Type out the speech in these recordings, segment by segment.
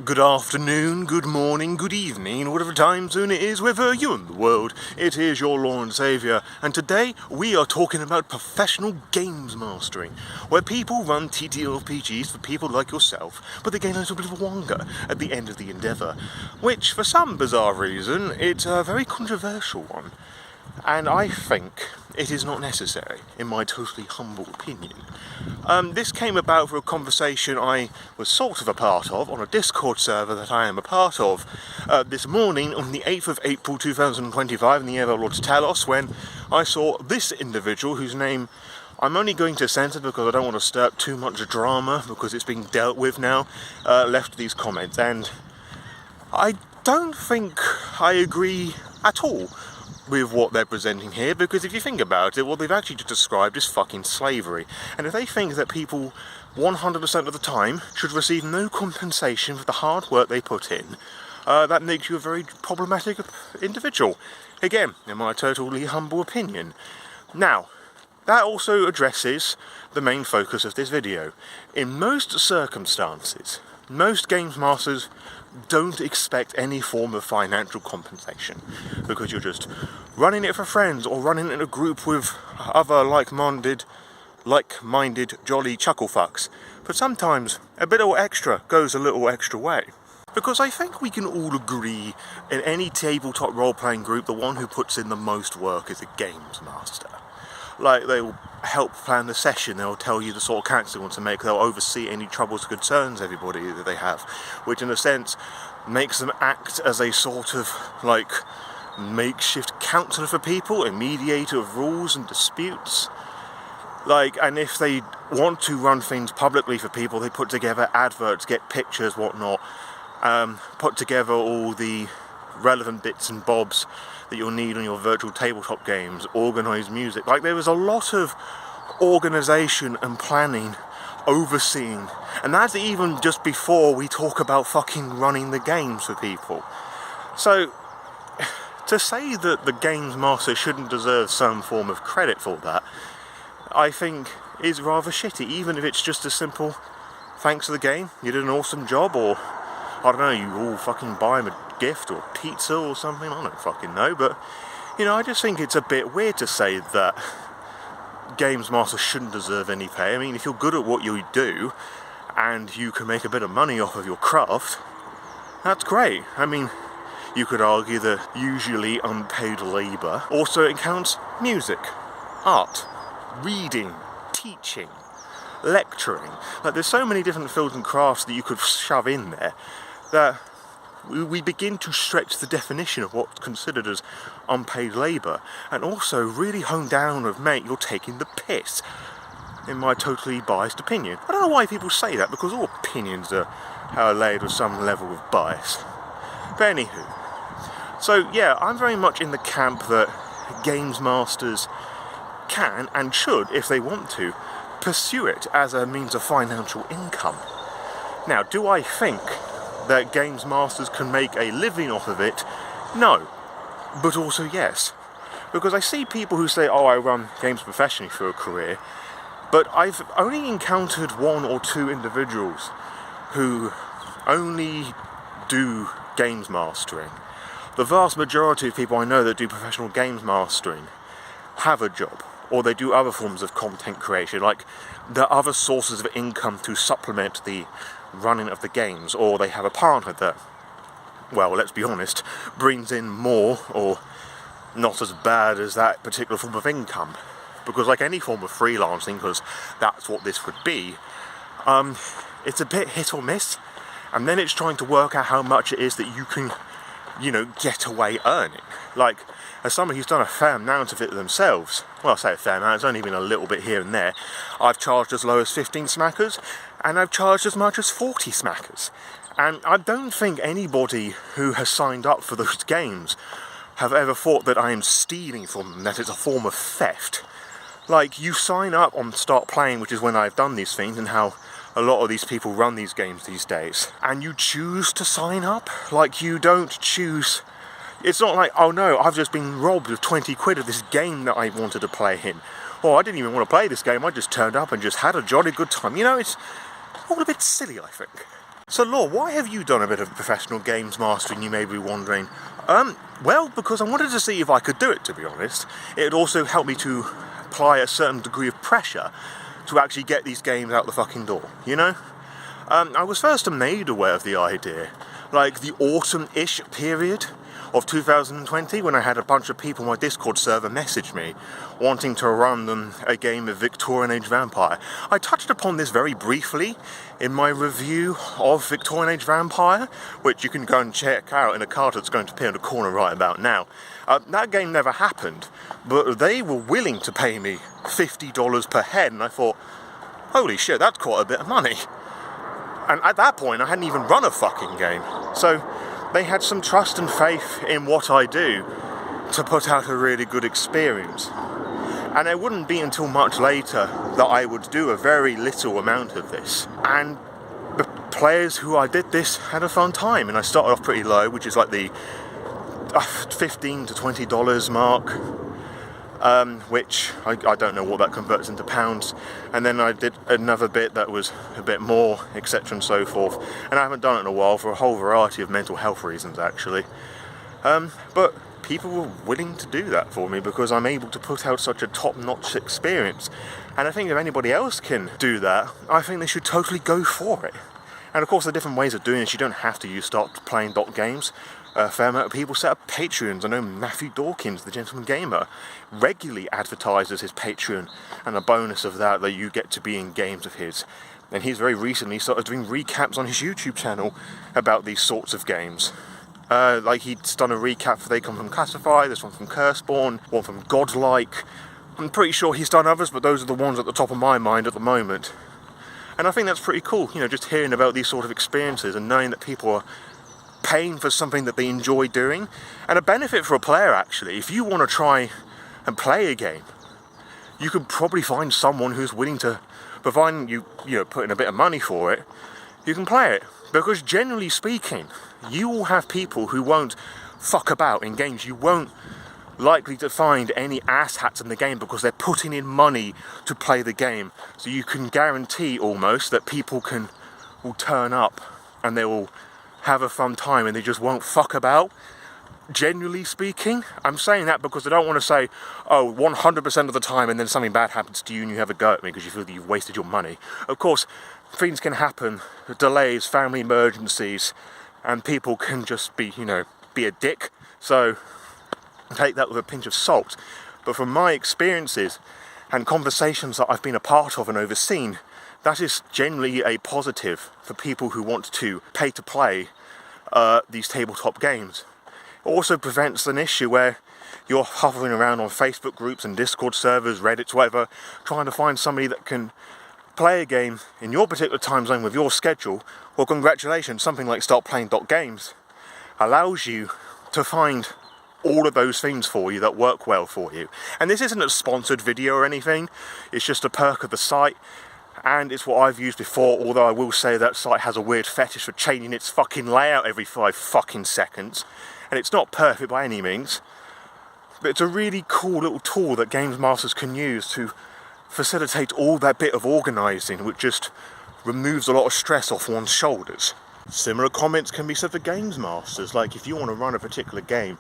Good afternoon, good morning, good evening, whatever time zone it is, wherever you're in the world. It is your Lore Saviour, and today we are talking about professional games mastering, where people run TTRPGs for people like yourself, but they gain a little bit of wonga at the end of the endeavour, which, for some bizarre reason, it's a very controversial one. And I think it is not necessary, in my totally humble opinion. This came about through a conversation I was sort of a part of on a Discord server that I am a part of this morning on the 8th of April 2025 in the year of our Lord Talos, when I saw this individual, whose name I'm only going to censor because I don't want to stir up too much drama because it's being dealt with now, left these comments. And I don't think I agree at all with what they're presenting here, because if you think about it, what they've actually just described is fucking slavery. And if they think that people 100% of the time should receive no compensation for the hard work they put in, that makes you a very problematic individual. Again, in my totally humble opinion. Now, that also addresses the main focus of this video. In most circumstances, most games masters don't expect any form of financial compensation, because you're just running it for friends or running it in a group with other like-minded jolly chuckle fucks. But sometimes a bit of extra goes a little extra way. Because I think we can all agree, in any tabletop role-playing group, the one who puts in the most work is a games master. Like, they will help plan the session, they'll tell you the sort of character they want to make, they'll oversee any troubles or concerns everybody that they have, which in a sense makes them act as a sort of, like, makeshift counsellor for people, a mediator of rules and disputes. Like, and if they want to run things publicly for people, they put together adverts, get pictures, whatnot, put together all the relevant bits and bobs that you'll need on your virtual tabletop games, organise music. Like, there was a lot of organisation and planning, overseeing, and that's even just before we talk about fucking running the games for people. So, to say that the games master shouldn't deserve some form of credit for that, I think is rather shitty, even if it's just a simple thanks for the game, you did an awesome job, or I don't know, you all fucking buy him a gift or pizza or something, I don't fucking know. But, you know, I just think it's a bit weird to say that games masters shouldn't deserve any pay. I mean, if you're good at what you do and you can make a bit of money off of your craft, that's great. I mean, you could argue that usually unpaid labour also counts music, art, reading, teaching, lecturing. Like, there's so many different fields and crafts that you could shove in there that we begin to stretch the definition of what's considered as unpaid labour, and also really hone down of, mate, you're taking the piss, in my totally biased opinion. I don't know why people say that, because all opinions are laid with some level of bias. But anywho, so yeah, I'm very much in the camp that games masters can and should, if they want to, pursue it as a means of financial income. Now, do I think that games masters can make a living off of it? No. But also yes. Because I see people who say, oh, I run games professionally for a career, but I've only encountered one or two individuals who only do games mastering. The vast majority of people I know that do professional games mastering have a job, or they do other forms of content creation, like the other sources of income to supplement the running of the games, or they have a partner that, well, let's be honest, brings in more or not as bad as that particular form of income. Because like any form of freelancing, because that's what this would be, it's a bit hit or miss, and then it's trying to work out how much it is that you can, you know, get away earning. Like, as someone who's done a fair amount of it themselves, well, I say a fair amount, it's only been a little bit here and there, I've charged as low as 15 smackers, and I've charged as much as 40 smackers. And I don't think anybody who has signed up for those games have ever thought that I am stealing from them, that it's a form of theft. Like, you sign up on StartPlaying, which is when I've done these things, and how a lot of these people run these games these days, and you choose to sign up. Like, you don't choose. It's not like, oh no, I've just been robbed of 20 quid of this game that I wanted to play in. Or I didn't even want to play this game, I just turned up and just had a jolly good time. You know, it's all a bit silly, I think. So Lore, why have you done a bit of professional games mastering, you may be wondering? Well, because I wanted to see if I could do it, to be honest. It would also help me to apply a certain degree of pressure to actually get these games out the fucking door, you know? I was first made aware of the idea, like the autumn-ish period of 2020, when I had a bunch of people on my Discord server message me, wanting to run them a game of Victorian Age Vampire. I touched upon this very briefly in my review of Victorian Age Vampire, which you can go and check out in a card that's going to appear in the corner right about now. That game never happened, but they were willing to pay me $50 per head, and I thought, holy shit, that's quite a bit of money. And at that point, I hadn't even run a fucking game. So they had some trust and faith in what I do to put out a really good experience. And it wouldn't be until much later that I would do a very little amount of this. And the players who I did this had a fun time. And I started off pretty low, which is like the $15 to $20 mark, which I don't know what that converts into pounds. And then I did another bit that was a bit more, etc. and so forth. And I haven't done it in a while for a whole variety of mental health reasons, actually. But people were willing to do that for me because I'm able to put out such a top-notch experience. And I think if anybody else can do that, I think they should totally go for it. And of course, there are different ways of doing this. You don't have to use StartPlaying.games. A fair amount of people set up Patreons. I know Matthew Dawkins, the Gentleman Gamer, regularly advertises his Patreon, and a bonus of that you get to be in games of his. And he's very recently started doing recaps on his YouTube channel about these sorts of games. Like he's done a recap for They Come From Classify, there's one from Curseborn, one from Godlike. I'm pretty sure he's done others, but those are the ones at the top of my mind at the moment. And I think that's pretty cool, you know, just hearing about these sort of experiences and knowing that people are paying for something that they enjoy doing. And a benefit for a player, actually, if you want to try and play a game, you could probably find someone who's willing to, providing you put in a bit of money for it, you can play it. Because generally speaking, you will have people who won't fuck about in games. You won't likely to find any asshats in the game because they're putting in money to play the game. So you can guarantee almost that people will turn up and they will have a fun time and they just won't fuck about. Generally speaking, I'm saying that because I don't want to say, oh, 100% of the time and then something bad happens to you and you have a go at me because you feel that you've wasted your money. Of course, things can happen, delays, family emergencies, and people can just be a dick. So take that with a pinch of salt. But from my experiences and conversations that I've been a part of and overseen, that is generally a positive for people who want to pay to play these tabletop games. It also prevents an issue where you're hovering around on Facebook groups and Discord servers, Reddits, whatever, trying to find somebody that can play a game in your particular time zone with your schedule. Well, congratulations, something like StartPlaying.games allows you to find all of those things for you that work well for you. And this isn't a sponsored video or anything, it's just a perk of the site. And it's what I've used before, although I will say that site has a weird fetish for changing its fucking layout every 5 fucking seconds. And it's not perfect by any means, but it's a really cool little tool that Games Masters can use to facilitate all that bit of organising, which just removes a lot of stress off one's shoulders. Similar comments can be said for Games Masters, like if you want to run a particular game,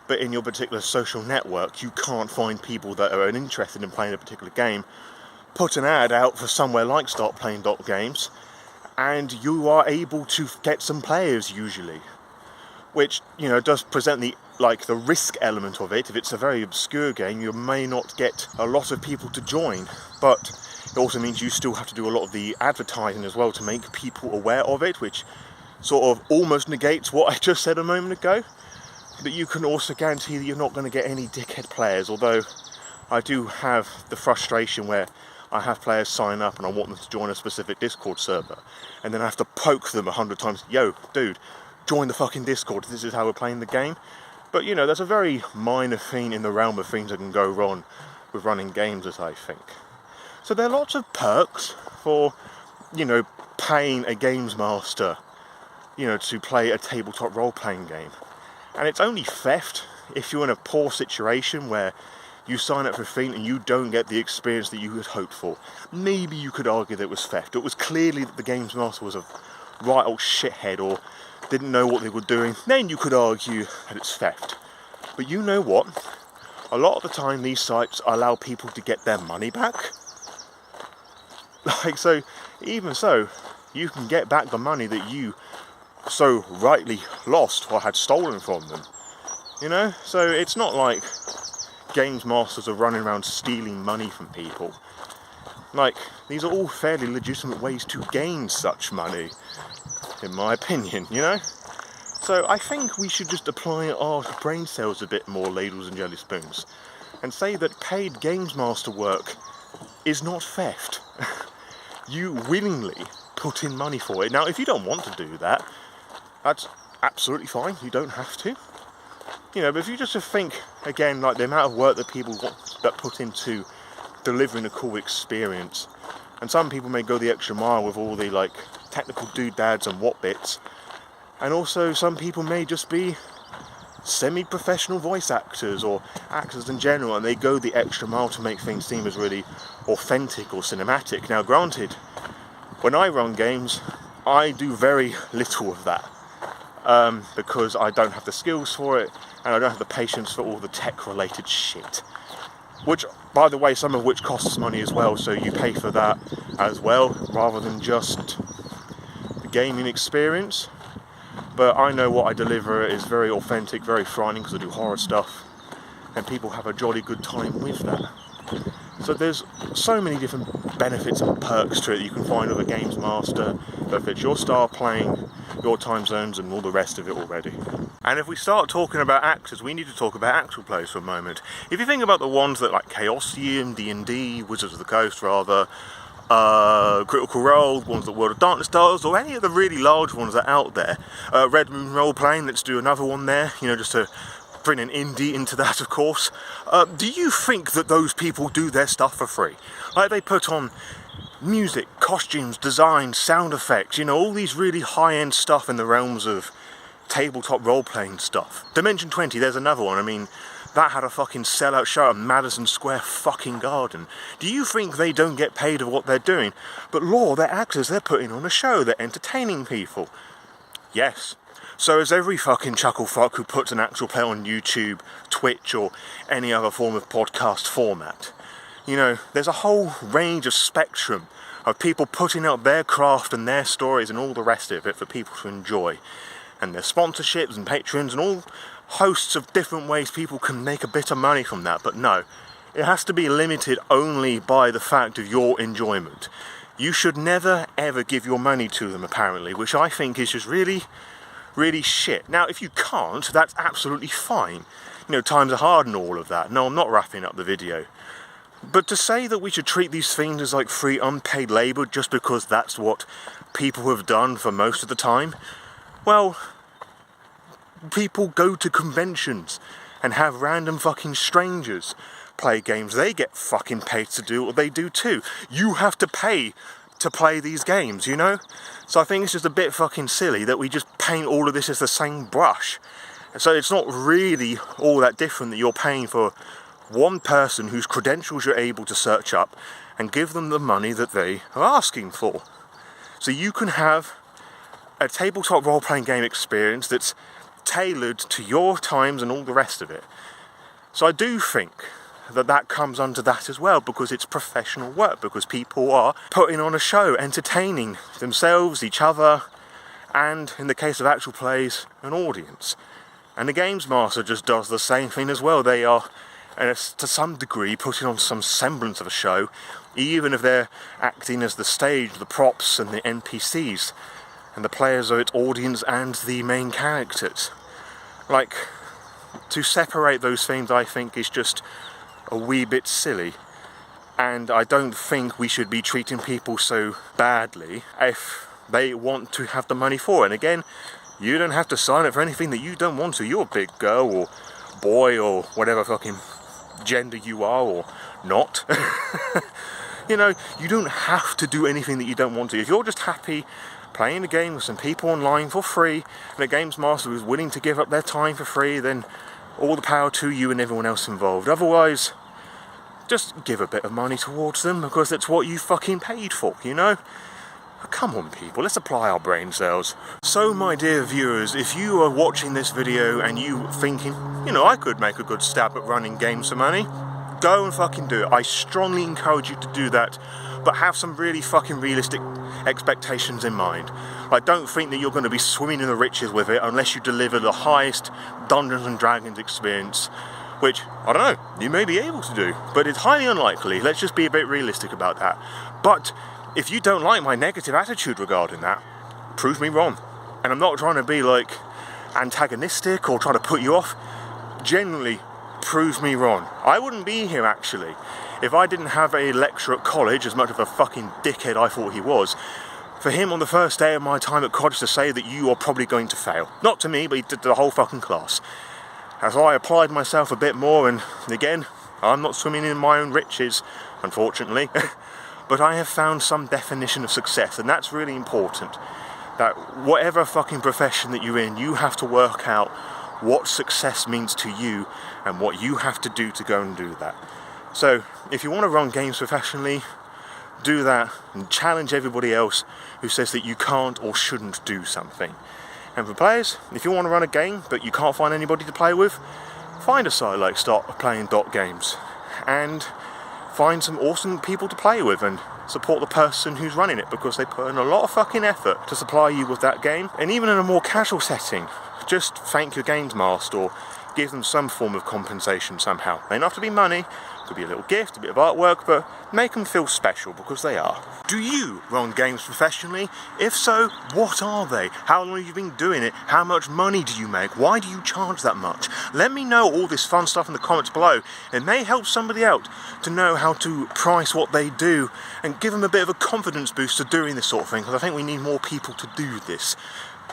but in your particular social network you can't find people that are interested in playing a particular game, put an ad out for somewhere like StartPlaying.games and you are able to get some players usually, which does present the risk element of it. If it's a very obscure game, you may not get a lot of people to join, but it also means you still have to do a lot of the advertising as well to make people aware of it, which sort of almost negates what I just said a moment ago. But you can also guarantee that you're not going to get any dickhead players, although I do have the frustration where I have players sign up and I want them to join a specific Discord server, and then I have to poke them 100 times, yo, dude, join the fucking Discord, this is how we're playing the game. But that's a very minor thing in the realm of things that can go wrong with running games, as I think. So there are lots of perks for, paying a games master, to play a tabletop role-playing game. And it's only theft if you're in a poor situation where you sign up for a thing and you don't get the experience that you had hoped for. Maybe you could argue that it was theft. It was clearly that the games master was a right old shithead or didn't know what they were doing, then you could argue that it's theft. But you know what? A lot of the time these sites allow people to get their money back. So, even so, you can get back the money that you so rightly lost or had stolen from them. So it's not like games masters are running around stealing money from people. These are all fairly legitimate ways to gain such money, in my opinion, So I think we should just apply our brain cells a bit more, ladles and jelly spoons, and say that paid games master work is not theft. You willingly put in money for it. Now, if you don't want to do that, that's absolutely fine. You don't have to. But if you just think, again, the amount of work that people that put into delivering a cool experience, and some people may go the extra mile with all the technical doodads and what bits, and also some people may just be semi-professional voice actors or actors in general, and they go the extra mile to make things seem as really authentic or cinematic. Now granted, when I run games, I do very little of that, because I don't have the skills for it, and I don't have the patience for all the tech-related shit. Which, by the way, some of which costs money as well, so you pay for that as well, rather than just the gaming experience. But I know what I deliver is very authentic, very frightening, because I do horror stuff, and people have a jolly good time with that. So there's so many different benefits and perks to it that you can find with a games master that fits your style playing, your time zones, and all the rest of it already. And if we start talking about actors, we need to talk about actual players for a moment. If you think about the ones that Chaosium, D&D, Wizards of the Coast rather, Critical Role, ones that World of Darkness does, or any of the really large ones that are out there, Red Moon Role Playing, let's do another one there, just to bring an indie into that, of course. Do you think that those people do their stuff for free? They put on music, costumes, design, sound effects, all these really high-end stuff in the realms of tabletop role-playing stuff. Dimension 20, there's another one. That had a fucking sellout show at Madison Square fucking Garden. Do you think they don't get paid for what they're doing? But Lore, they're actors, they're putting on a show, they're entertaining people. Yes. So is every fucking chucklefuck who puts an actual play on YouTube, Twitch, or any other form of podcast format. There's a whole range of spectrum of people putting out their craft and their stories and all the rest of it for people to enjoy. And there's sponsorships and patrons and all hosts of different ways people can make a bit of money from that. But no, it has to be limited only by the fact of your enjoyment. You should never ever give your money to them, apparently, which I think is just really shit. Now, if you can't, that's absolutely fine. Times are hard and all of that. No, I'm not wrapping up the video. But to say that we should treat these things as free unpaid labour just because that's what people have done for most of the time, well, people go to conventions and have random fucking strangers play games. They get fucking paid to do what they do too. You have to pay to play these games, So I think it's just a bit fucking silly that we just paint all of this as the same brush. So it's not really all that different that you're paying for one person whose credentials you're able to search up and give them the money that they are asking for. So you can have a tabletop role-playing game experience that's tailored to your times and all the rest of it. So I do think that comes under that as well, because it's professional work, because people are putting on a show, entertaining themselves, each other, and in the case of actual plays, an audience. And the Games Master just does the same thing as well. They are, to some degree, putting on some semblance of a show, even if they're acting as the stage, the props and the NPCs, and the players are its audience and the main characters. To separate those things, I think, is just a wee bit silly, and I don't think we should be treating people so badly if they want to have the money for it. And again, you don't have to sign up for anything that you don't want to. You're a big girl or boy or whatever fucking gender you are or not. You don't have to do anything that you don't want to. If you're just happy playing the game with some people online for free, and a Games Master is willing to give up their time for free, then all the power to you and everyone else involved. Otherwise, just give a bit of money towards them, because that's what you fucking paid for, Come on people, let's apply our brain cells. So my dear viewers, if you are watching this video and you thinking, you know, I could make a good stab at running games for money, go and fucking do it. I strongly encourage you to do that, but have some really fucking realistic expectations in mind. I don't think that you're going to be swimming in the riches with it unless you deliver the highest Dungeons and Dragons experience, which, I don't know, you may be able to do, but it's highly unlikely. Let's just be a bit realistic about that. But if you don't like my negative attitude regarding that, prove me wrong. And I'm not trying to be like antagonistic or trying to put you off. Genuinely, prove me wrong. I wouldn't be here actually if I didn't have a lecturer at college, as much of a fucking dickhead I thought he was, for him on the first day of my time at college to say that you are probably going to fail. Not to me, but he did to the whole fucking class. As I applied myself a bit more, and again, I'm not swimming in my own riches, unfortunately, but I have found some definition of success, and that's really important. That whatever fucking profession that you're in, you have to work out what success means to you and what you have to do to go and do that. So, if you want to run games professionally, do that and challenge everybody else who says that you can't or shouldn't do something. And for players, if you want to run a game but you can't find anybody to play with, find a site like StartPlaying.games and find some awesome people to play with and support the person who's running it, because they put in a lot of fucking effort to supply you with that game. And even in a more casual setting, just thank your games master or give them some form of compensation somehow. They don't have to be money, it could be a little gift, a bit of artwork, but make them feel special, because they are. Do you run games professionally? If so, what are they? How long have you been doing it? How much money do you make? Why do you charge that much? Let me know all this fun stuff in the comments below. It may help somebody out to know how to price what they do and give them a bit of a confidence boost to doing this sort of thing, because I think we need more people to do this.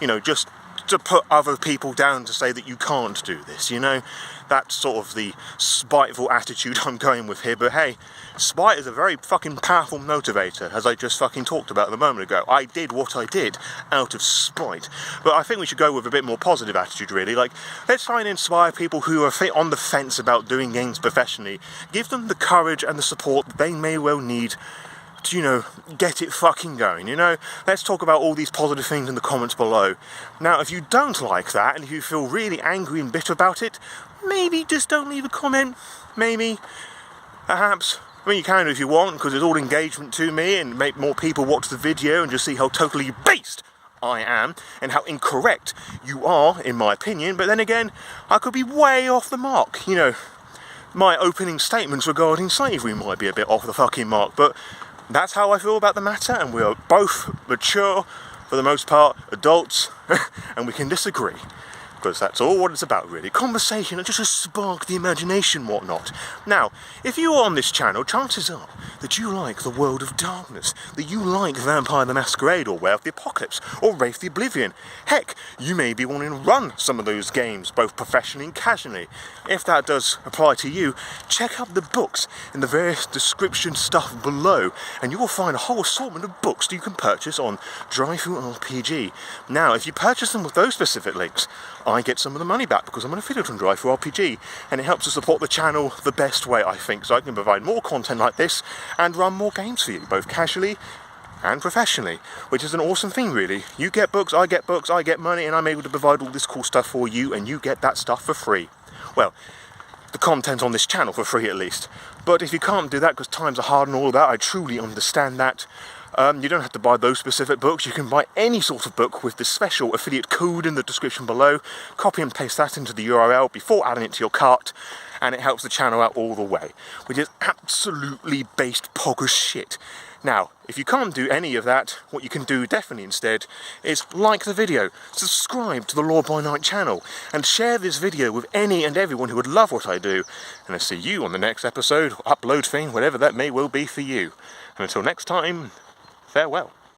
You know, just to put other people down to say that you can't do this, you know? That's sort of the spiteful attitude I'm going with here, but hey, spite is a very fucking powerful motivator, as I just fucking talked about a moment ago. I did what I did out of spite, but I think we should go with a bit more positive attitude, really. Like, let's try and inspire people who are on the fence about doing games professionally. Give them the courage and the support that they may well need to, you know, get it fucking going, you know? Let's talk about all these positive things in the comments below. Now, if you don't like that, and if you feel really angry and bitter about it, maybe just don't leave a comment. Maybe, perhaps, I mean, you can if you want, because it's all engagement to me, and make more people watch the video and just see how totally based I am, and how incorrect you are, in my opinion. But then again, I could be way off the mark, you know. My opening statements regarding slavery might be a bit off the fucking mark, but that's how I feel about the matter, and we are both mature, for the most part, adults, and we can disagree. Because that's all what it's about, really. Conversation, just to spark the imagination, whatnot. Now, if you are on this channel, chances are that you like the World of Darkness, that you like Vampire the Masquerade, or Werewolf the Apocalypse, or Wraith the Oblivion. Heck, you may be wanting to run some of those games, both professionally and casually. If that does apply to you, check out the books in the various description stuff below, and you will find a whole assortment of books that you can purchase on DriveThruRPG. Now, if you purchase them with those specific links, I get some of the money back, because I'm an affiliate on DriveThruRPG, and it helps to support the channel the best way, I think, so I can provide more content like this and run more games for you, both casually and professionally, which is an awesome thing, really. You get books, I get money, and I'm able to provide all this cool stuff for you, and you get that stuff for free. Well, the content on this channel for free, at least. But if you can't do that because times are hard and all of that, I truly understand that. You don't have to buy those specific books. You can buy any sort of book with the special affiliate code in the description below. Copy and paste that into the URL before adding it to your cart, and it helps the channel out all the way, which is absolutely based pog as shit. Now, if you can't do any of that, what you can do definitely instead is like the video, subscribe to the Lore by Night channel, and share this video with any and everyone who would love what I do. And I'll see you on the next episode, upload thing, whatever that may well be for you. And until next time, farewell.